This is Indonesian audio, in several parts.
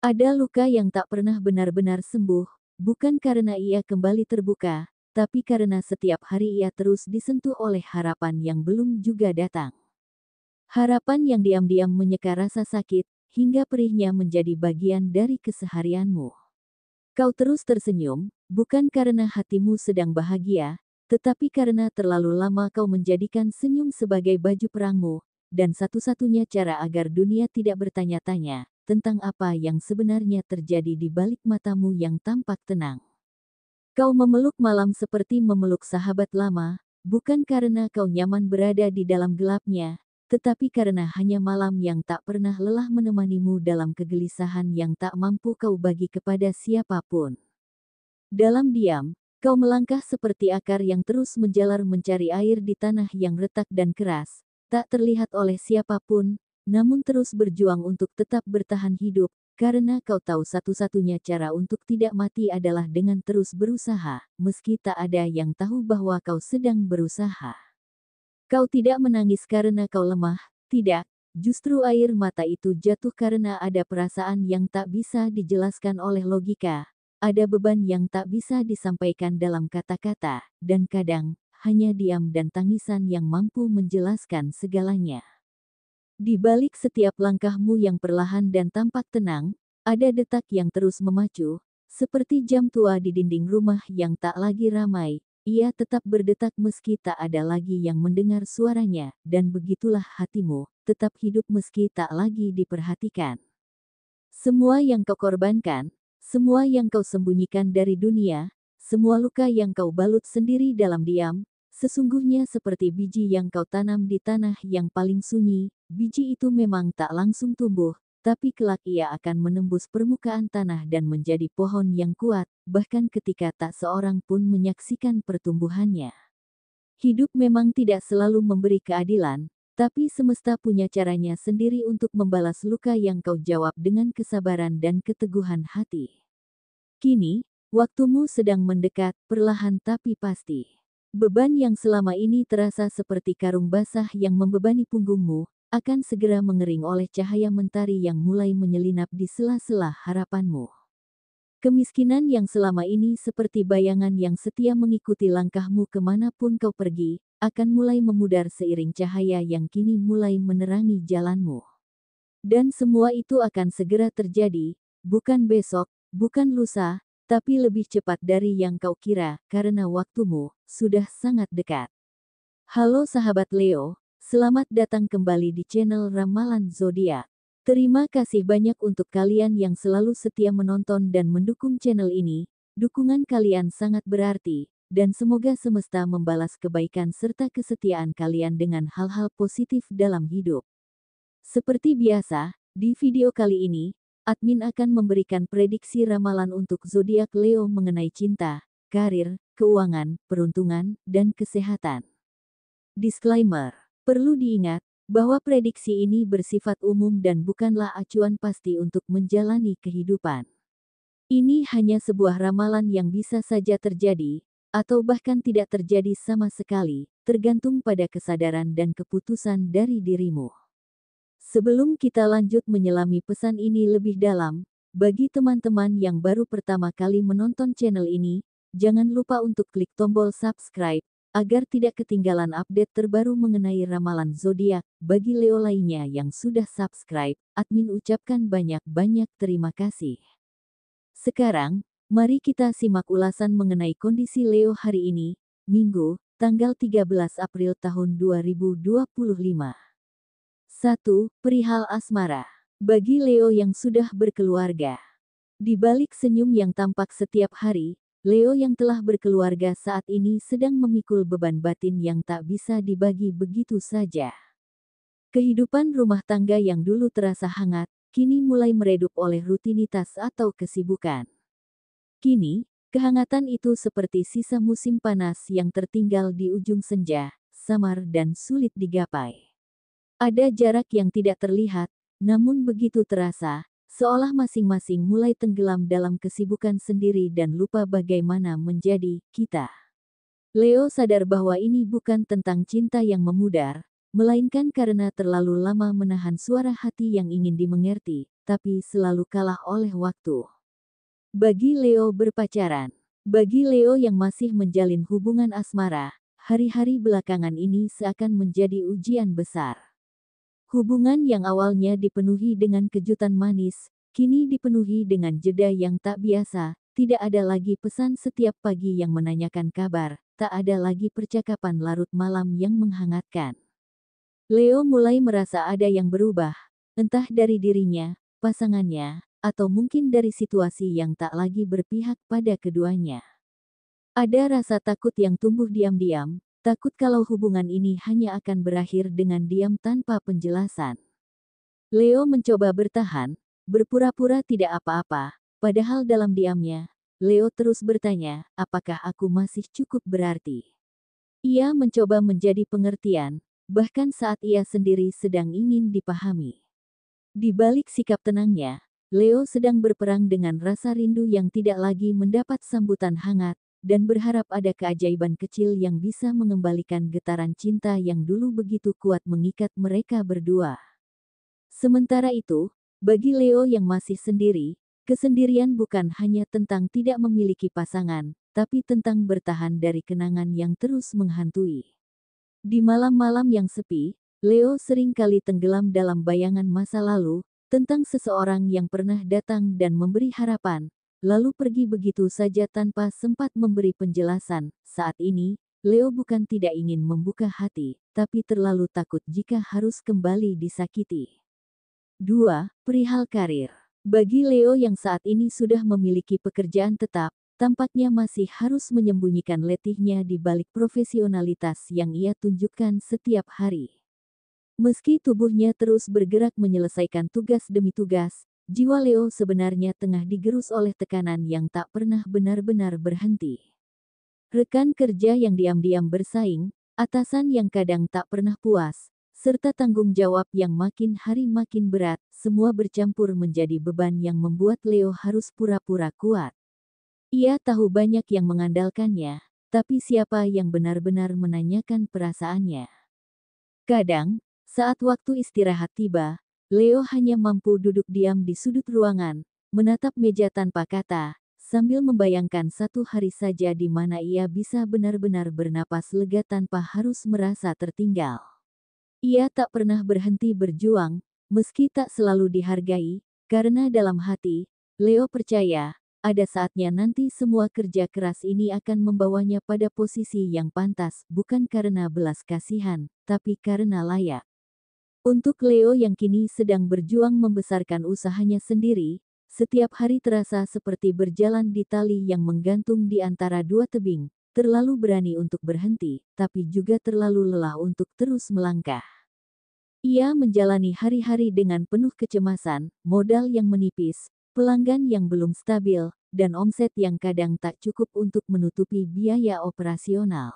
Ada luka yang tak pernah benar-benar sembuh, bukan karena ia kembali terbuka, tapi karena setiap hari ia terus disentuh oleh harapan yang belum juga datang. Harapan yang diam-diam menyeka rasa sakit, hingga perihnya menjadi bagian dari keseharianmu. Kau terus tersenyum, bukan karena hatimu sedang bahagia, tetapi karena terlalu lama kau menjadikan senyum sebagai baju perangmu, dan satu-satunya cara agar dunia tidak bertanya-tanya tentang apa yang sebenarnya terjadi di balik matamu yang tampak tenang. Kau memeluk malam seperti memeluk sahabat lama, bukan karena kau nyaman berada di dalam gelapnya, tetapi karena hanya malam yang tak pernah lelah menemanimu dalam kegelisahan yang tak mampu kau bagi kepada siapapun. Dalam diam, kau melangkah seperti akar yang terus menjalar mencari air di tanah yang retak dan keras, tak terlihat oleh siapapun, namun terus berjuang untuk tetap bertahan hidup, karena kau tahu satu-satunya cara untuk tidak mati adalah dengan terus berusaha, meski tak ada yang tahu bahwa kau sedang berusaha. Kau tidak menangis karena kau lemah, tidak. Justru air mata itu jatuh karena ada perasaan yang tak bisa dijelaskan oleh logika. Ada beban yang tak bisa disampaikan dalam kata-kata, dan kadang, hanya diam dan tangisan yang mampu menjelaskan segalanya. Di balik setiap langkahmu yang perlahan dan tampak tenang, ada detak yang terus memacu, seperti jam tua di dinding rumah yang tak lagi ramai. Ia tetap berdetak meski tak ada lagi yang mendengar suaranya, dan begitulah hatimu, tetap hidup meski tak lagi diperhatikan. Semua yang kau korbankan, semua yang kau sembunyikan dari dunia, semua luka yang kau balut sendiri dalam diam, sesungguhnya seperti biji yang kau tanam di tanah yang paling sunyi, biji itu memang tak langsung tumbuh, tapi kelak ia akan menembus permukaan tanah dan menjadi pohon yang kuat, bahkan ketika tak seorang pun menyaksikan pertumbuhannya. Hidup memang tidak selalu memberi keadilan, tapi semesta punya caranya sendiri untuk membalas luka yang kau jawab dengan kesabaran dan keteguhan hati. Kini, waktumu sedang mendekat, perlahan tapi pasti. Beban yang selama ini terasa seperti karung basah yang membebani punggungmu, akan segera mengering oleh cahaya mentari yang mulai menyelinap di sela-sela harapanmu. Kemiskinan yang selama ini seperti bayangan yang setia mengikuti langkahmu kemanapun kau pergi, akan mulai memudar seiring cahaya yang kini mulai menerangi jalanmu. Dan semua itu akan segera terjadi, bukan besok, bukan lusa, tapi lebih cepat dari yang kau kira, karena waktumu sudah sangat dekat. Halo sahabat Leo, selamat datang kembali di channel Ramalan Zodiak. Terima kasih banyak untuk kalian yang selalu setia menonton dan mendukung channel ini. Dukungan kalian sangat berarti, dan semoga semesta membalas kebaikan serta kesetiaan kalian dengan hal-hal positif dalam hidup. Seperti biasa, di video kali ini, admin akan memberikan prediksi ramalan untuk zodiak Leo mengenai cinta, karir, keuangan, peruntungan, dan kesehatan. Disclaimer: perlu diingat bahwa prediksi ini bersifat umum dan bukanlah acuan pasti untuk menjalani kehidupan. Ini hanya sebuah ramalan yang bisa saja terjadi, atau bahkan tidak terjadi sama sekali, tergantung pada kesadaran dan keputusan dari dirimu. Sebelum kita lanjut menyelami pesan ini lebih dalam, bagi teman-teman yang baru pertama kali menonton channel ini, jangan lupa untuk klik tombol subscribe, agar tidak ketinggalan update terbaru mengenai ramalan zodiak. Bagi Leo lainnya yang sudah subscribe, admin ucapkan banyak-banyak terima kasih. Sekarang, mari kita simak ulasan mengenai kondisi Leo hari ini, Minggu, tanggal 13 April tahun 2025. 1. Perihal asmara. Bagi Leo yang sudah berkeluarga. Di balik senyum yang tampak setiap hari, Leo yang telah berkeluarga saat ini sedang memikul beban batin yang tak bisa dibagi begitu saja. Kehidupan rumah tangga yang dulu terasa hangat, kini mulai meredup oleh rutinitas atau kesibukan. Kini, kehangatan itu seperti sisa musim panas yang tertinggal di ujung senja, samar dan sulit digapai. Ada jarak yang tidak terlihat, namun begitu terasa, seolah masing-masing mulai tenggelam dalam kesibukan sendiri dan lupa bagaimana menjadi kita. Leo sadar bahwa ini bukan tentang cinta yang memudar, melainkan karena terlalu lama menahan suara hati yang ingin dimengerti, tapi selalu kalah oleh waktu. Bagi Leo berpacaran. Bagi Leo yang masih menjalin hubungan asmara, hari-hari belakangan ini seakan menjadi ujian besar. Hubungan yang awalnya dipenuhi dengan kejutan manis, kini dipenuhi dengan jeda yang tak biasa. Tidak ada lagi pesan setiap pagi yang menanyakan kabar, tak ada lagi percakapan larut malam yang menghangatkan. Leo mulai merasa ada yang berubah, entah dari dirinya, pasangannya, atau mungkin dari situasi yang tak lagi berpihak pada keduanya. Ada rasa takut yang tumbuh diam-diam, takut kalau hubungan ini hanya akan berakhir dengan diam tanpa penjelasan. Leo mencoba bertahan, berpura-pura tidak apa-apa, padahal dalam diamnya, Leo terus bertanya, apakah aku masih cukup berarti? Ia mencoba menjadi pengertian, bahkan saat ia sendiri sedang ingin dipahami. Di balik sikap tenangnya, Leo sedang berperang dengan rasa rindu yang tidak lagi mendapat sambutan hangat, dan berharap ada keajaiban kecil yang bisa mengembalikan getaran cinta yang dulu begitu kuat mengikat mereka berdua. Sementara itu, bagi Leo yang masih sendiri, kesendirian bukan hanya tentang tidak memiliki pasangan, tapi tentang bertahan dari kenangan yang terus menghantui. Di malam-malam yang sepi, Leo sering kali tenggelam dalam bayangan masa lalu, tentang seseorang yang pernah datang dan memberi harapan, lalu pergi begitu saja tanpa sempat memberi penjelasan. Saat ini, Leo bukan tidak ingin membuka hati, tapi terlalu takut jika harus kembali disakiti. 2. Perihal karir. Bagi Leo yang saat ini sudah memiliki pekerjaan tetap, tampaknya masih harus menyembunyikan letihnya di balik profesionalitas yang ia tunjukkan setiap hari. Meski tubuhnya terus bergerak menyelesaikan tugas demi tugas, jiwa Leo sebenarnya tengah digerus oleh tekanan yang tak pernah benar-benar berhenti. Rekan kerja yang diam-diam bersaing, atasan yang kadang tak pernah puas, serta tanggung jawab yang makin hari makin berat, semua bercampur menjadi beban yang membuat Leo harus pura-pura kuat. Ia tahu banyak yang mengandalkannya, tapi siapa yang benar-benar menanyakan perasaannya? Kadang, saat waktu istirahat tiba, Leo hanya mampu duduk diam di sudut ruangan, menatap meja tanpa kata, sambil membayangkan satu hari saja di mana ia bisa benar-benar bernapas lega tanpa harus merasa tertinggal. Ia tak pernah berhenti berjuang, meski tak selalu dihargai, karena dalam hati, Leo percaya, ada saatnya nanti semua kerja keras ini akan membawanya pada posisi yang pantas, bukan karena belas kasihan, tapi karena layak. Untuk Leo yang kini sedang berjuang membesarkan usahanya sendiri, setiap hari terasa seperti berjalan di tali yang menggantung di antara dua tebing, terlalu berani untuk berhenti, tapi juga terlalu lelah untuk terus melangkah. Ia menjalani hari-hari dengan penuh kecemasan, modal yang menipis, pelanggan yang belum stabil, dan omset yang kadang tak cukup untuk menutupi biaya operasional.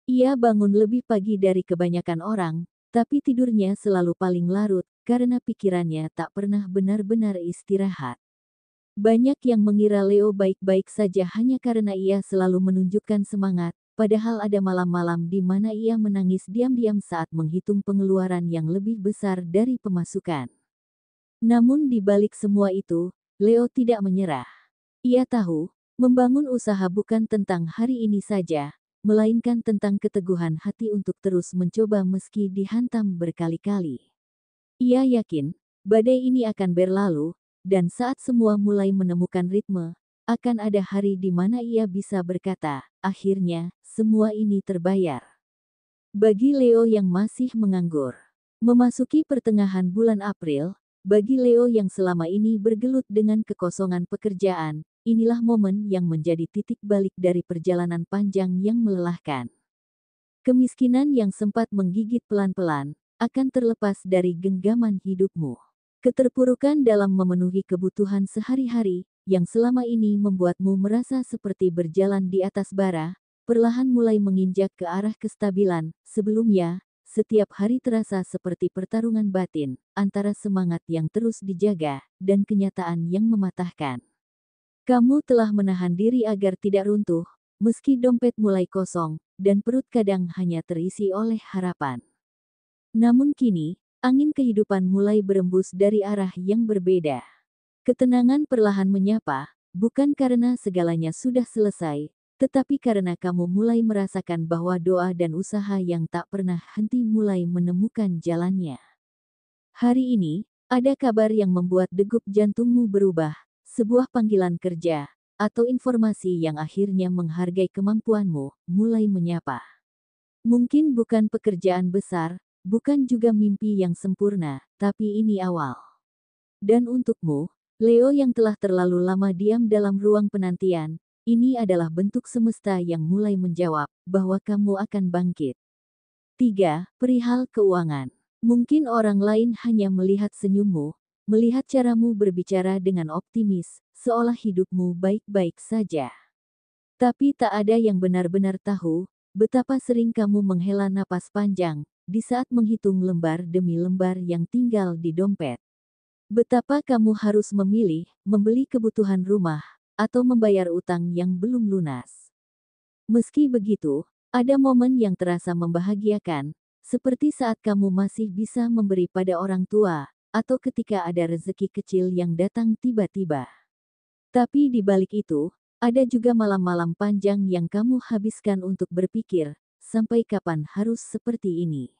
Ia bangun lebih pagi dari kebanyakan orang, tapi tidurnya selalu paling larut, karena pikirannya tak pernah benar-benar istirahat. Banyak yang mengira Leo baik-baik saja hanya karena ia selalu menunjukkan semangat, padahal ada malam-malam di mana ia menangis diam-diam saat menghitung pengeluaran yang lebih besar dari pemasukan. Namun di balik semua itu, Leo tidak menyerah. Ia tahu, membangun usaha bukan tentang hari ini saja, melainkan tentang keteguhan hati untuk terus mencoba meski dihantam berkali-kali. Ia yakin, badai ini akan berlalu, dan saat semua mulai menemukan ritme, akan ada hari di mana ia bisa berkata, akhirnya, semua ini terbayar. Bagi Leo yang masih menganggur. Memasuki pertengahan bulan April, bagi Leo yang selama ini bergelut dengan kekosongan pekerjaan, inilah momen yang menjadi titik balik dari perjalanan panjang yang melelahkan. Kemiskinan yang sempat menggigit pelan-pelan, akan terlepas dari genggaman hidupmu. Keterpurukan dalam memenuhi kebutuhan sehari-hari, yang selama ini membuatmu merasa seperti berjalan di atas bara, perlahan mulai menginjak ke arah kestabilan. Sebelumnya, setiap hari terasa seperti pertarungan batin, antara semangat yang terus dijaga, dan kenyataan yang mematahkan. Kamu telah menahan diri agar tidak runtuh, meski dompet mulai kosong, dan perut kadang hanya terisi oleh harapan. Namun kini, angin kehidupan mulai berembus dari arah yang berbeda. Ketenangan perlahan menyapa, bukan karena segalanya sudah selesai, tetapi karena kamu mulai merasakan bahwa doa dan usaha yang tak pernah henti mulai menemukan jalannya. Hari ini, ada kabar yang membuat degup jantungmu berubah, sebuah panggilan kerja, atau informasi yang akhirnya menghargai kemampuanmu, mulai menyapa. Mungkin bukan pekerjaan besar, bukan juga mimpi yang sempurna, tapi ini awal. Dan untukmu, Leo yang telah terlalu lama diam dalam ruang penantian, ini adalah bentuk semesta yang mulai menjawab bahwa kamu akan bangkit. 3. Perihal keuangan. Mungkin orang lain hanya melihat senyummu, melihat caramu berbicara dengan optimis, seolah hidupmu baik-baik saja. Tapi tak ada yang benar-benar tahu betapa sering kamu menghela napas panjang di saat menghitung lembar demi lembar yang tinggal di dompet. Betapa kamu harus memilih membeli kebutuhan rumah atau membayar utang yang belum lunas. Meski begitu, ada momen yang terasa membahagiakan, seperti saat kamu masih bisa memberi pada orang tua, atau ketika ada rezeki kecil yang datang tiba-tiba. Tapi di balik itu, ada juga malam-malam panjang yang kamu habiskan untuk berpikir, sampai kapan harus seperti ini.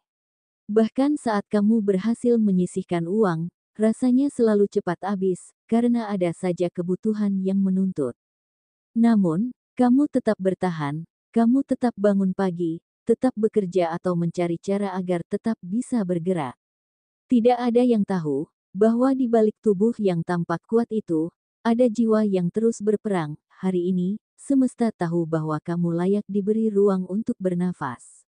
Bahkan saat kamu berhasil menyisihkan uang, rasanya selalu cepat habis, karena ada saja kebutuhan yang menuntut. Namun, kamu tetap bertahan, kamu tetap bangun pagi, tetap bekerja atau mencari cara agar tetap bisa bergerak. Tidak ada yang tahu, bahwa di balik tubuh yang tampak kuat itu, ada jiwa yang terus berperang. Hari ini, semesta tahu bahwa kamu layak diberi ruang untuk bernafas.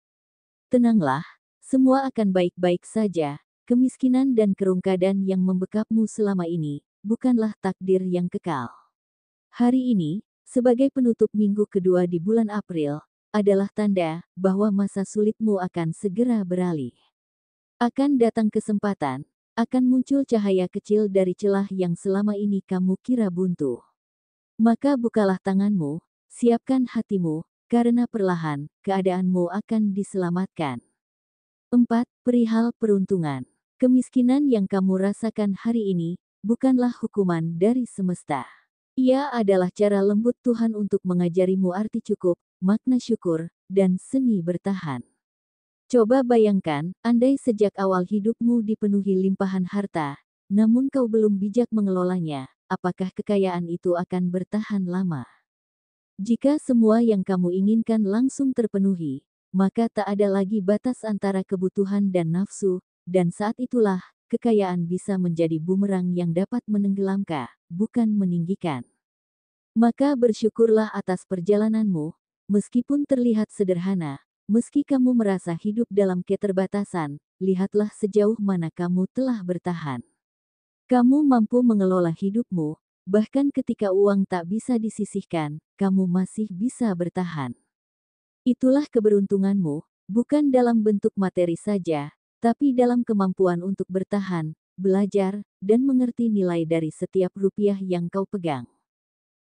Tenanglah, semua akan baik-baik saja. Kemiskinan dan kerungkadan yang membekapmu selama ini, bukanlah takdir yang kekal. Hari ini, sebagai penutup minggu kedua di bulan April, adalah tanda bahwa masa sulitmu akan segera beralih. Akan datang kesempatan, akan muncul cahaya kecil dari celah yang selama ini kamu kira buntu. Maka bukalah tanganmu, siapkan hatimu, karena perlahan, keadaanmu akan diselamatkan. 4. Perihal peruntungan. Kemiskinan yang kamu rasakan hari ini, bukanlah hukuman dari semesta. Ia adalah cara lembut Tuhan untuk mengajarimu arti cukup, makna syukur, dan seni bertahan. Coba bayangkan, andai sejak awal hidupmu dipenuhi limpahan harta, namun kau belum bijak mengelolanya, apakah kekayaan itu akan bertahan lama? Jika semua yang kamu inginkan langsung terpenuhi, maka tak ada lagi batas antara kebutuhan dan nafsu, dan saat itulah, kekayaan bisa menjadi bumerang yang dapat menenggelamkan, bukan meninggikan. Maka bersyukurlah atas perjalananmu, meskipun terlihat sederhana, meski kamu merasa hidup dalam keterbatasan, lihatlah sejauh mana kamu telah bertahan. Kamu mampu mengelola hidupmu, bahkan ketika uang tak bisa disisihkan, kamu masih bisa bertahan. Itulah keberuntunganmu, bukan dalam bentuk materi saja, tapi dalam kemampuan untuk bertahan, belajar, dan mengerti nilai dari setiap rupiah yang kau pegang.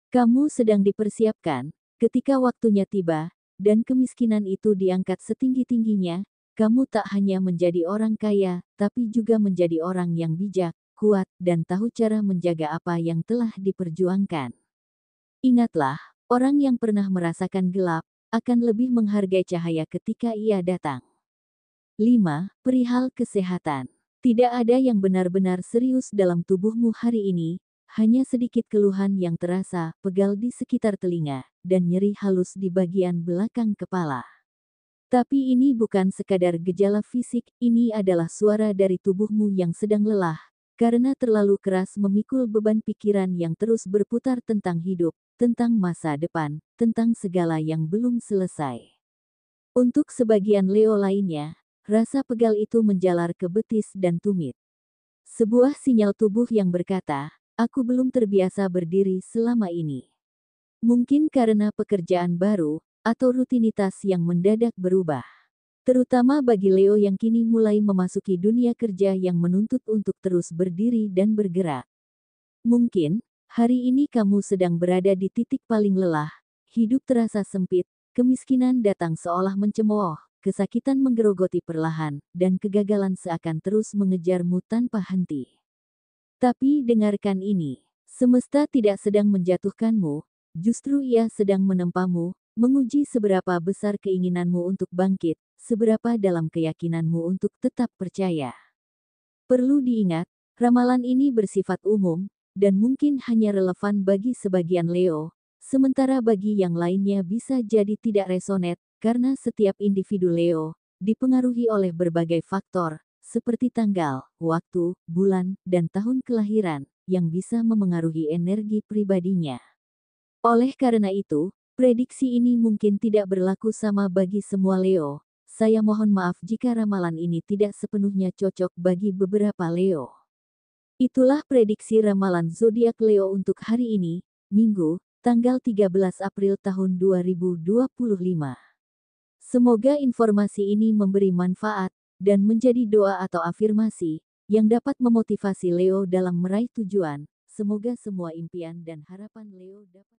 Kamu sedang dipersiapkan, ketika waktunya tiba, dan kemiskinan itu diangkat setinggi-tingginya, kamu tak hanya menjadi orang kaya, tapi juga menjadi orang yang bijak, kuat, dan tahu cara menjaga apa yang telah diperjuangkan. Ingatlah, orang yang pernah merasakan gelap, akan lebih menghargai cahaya ketika ia datang. 5. Perihal kesehatan. Tidak ada yang benar-benar serius dalam tubuhmu hari ini, hanya sedikit keluhan yang terasa, pegal di sekitar telinga, dan nyeri halus di bagian belakang kepala. Tapi ini bukan sekadar gejala fisik, ini adalah suara dari tubuhmu yang sedang lelah, karena terlalu keras memikul beban pikiran yang terus berputar tentang hidup, tentang masa depan, tentang segala yang belum selesai. Untuk sebagian Leo lainnya, rasa pegal itu menjalar ke betis dan tumit. Sebuah sinyal tubuh yang berkata, aku belum terbiasa berdiri selama ini. Mungkin karena pekerjaan baru, atau rutinitas yang mendadak berubah. Terutama bagi Leo yang kini mulai memasuki dunia kerja yang menuntut untuk terus berdiri dan bergerak. Mungkin, hari ini kamu sedang berada di titik paling lelah, hidup terasa sempit, kemiskinan datang seolah mencemooh, kesakitan menggerogoti perlahan, dan kegagalan seakan terus mengejarmu tanpa henti. Tapi dengarkan ini, semesta tidak sedang menjatuhkanmu, justru ia sedang menempamu, menguji seberapa besar keinginanmu untuk bangkit, seberapa dalam keyakinanmu untuk tetap percaya. Perlu diingat, ramalan ini bersifat umum, dan mungkin hanya relevan bagi sebagian Leo, sementara bagi yang lainnya bisa jadi tidak resonet, karena setiap individu Leo dipengaruhi oleh berbagai faktor, seperti tanggal, waktu, bulan, dan tahun kelahiran, yang bisa memengaruhi energi pribadinya. Oleh karena itu, prediksi ini mungkin tidak berlaku sama bagi semua Leo. Saya mohon maaf jika ramalan ini tidak sepenuhnya cocok bagi beberapa Leo. Itulah prediksi ramalan zodiak Leo untuk hari ini, Minggu, tanggal 13 April tahun 2025. Semoga informasi ini memberi manfaat dan menjadi doa atau afirmasi yang dapat memotivasi Leo dalam meraih tujuan. Semoga semua impian dan harapan Leo dapat